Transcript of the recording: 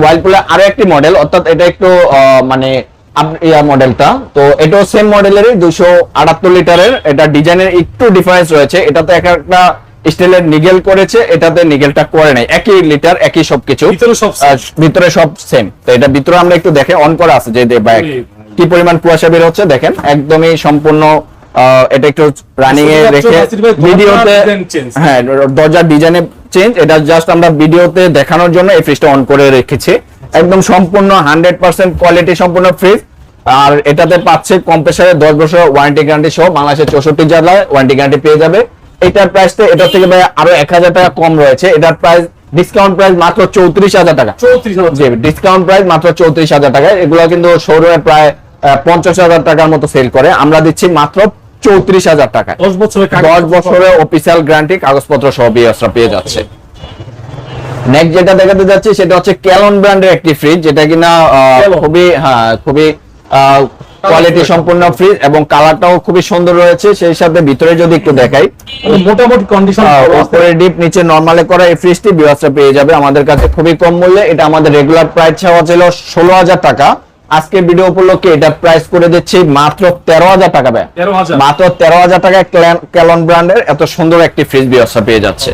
ওয়ার্লপুলের আরো একটি মডেল, অর্থাৎ এটা একটু মানে মডেলটা, তো এটাও সেম মডেলেরই 278 লিটারের। এটা ডিজাইনের একটু ডিফারেন্স রয়েছে, এটাতে একটা স্টিলের নিগেল করেছে, এটাতে নিগেলটা করে নাই। একই লিটার, একই সবকিছু, ভিতরে সব সেম। তো এটা ভিতরে আমরা একটু দেখে অন করা আছে যে কি পরিমাণ কুয়াশা বের হচ্ছে দেখেন, একদমই সম্পূর্ণ। এটা একটু রানিং এ রেখে ভিডিওতে, হ্যাঁ দরজার ডিজাইনে চেঞ্জ, এটা জাস্ট আমরা ভিডিওতে দেখানোর জন্য এই ফ্রিজটা অন করে রেখেছি। একদম সম্পূর্ণ 100% কোয়ালিটি সম্পূর্ণ ফ্রিজ। আর এটাতে পাচ্ছে কম্প্রেসারে 10 বছর ওয়ারেন্টি গ্যারান্টি সহ, বাংলাদেশের 64 জেলায় ওয়ারেন্টি গ্যারান্টি পেয়ে যাবে। এটার প্রাইসটা এটা থেকে ভাই আরো 1000 টাকা কম রয়েছে। এটার প্রাইস ডিসকাউন্ট প্রাইস মাত্র 34,000 টাকা। 34,000, জি ডিসকাউন্ট প্রাইস মাত্র 34,000 টাকা। এগুলো কিন্তু শোরুমে প্রায় 50,000 টাকার মতো সেল করে, আমরা দিচ্ছি মাত্র 34,000 টাকা। 10 বছরের অফিসিয়াল গ্যারান্টি কাগজপত্র সহ বিএসরা পেয়ে যাচ্ছে। নেক্সট যেটা দেখাতে যাচ্ছি সেটা হচ্ছে ক্যালন ব্র্যান্ডের একটি ফ্রিজ, যেটা কিনা খুবই কোয়ালিটি সম্পূর্ণ ফ্রিজ এবং কালারটাও খুবই সুন্দর রয়েছে। সেই সাথে ভিতরে যদি একটু দেখাই, মোটামুটি কন্ডিশন উপরে ডিপ নিচে নরমালে করা এই ফ্রিজটি বিওয়াসটা পেয়ে যাবে আমাদের কাছে খুবই কম মূল্যে। এটা আমাদের রেগুলার প্রাইস ছিল 16,000 টাকা। আজকে ভিডিও উপলক্ষে এটা প্রাইস করে দিচ্ছি মাত্র 13,000 টাকা। মাত্র 13,000 টাকায় ক্যালন ব্র্যান্ডের এত সুন্দর একটি ফ্রিজ বিওয়াসটা পেয়ে যাচ্ছে।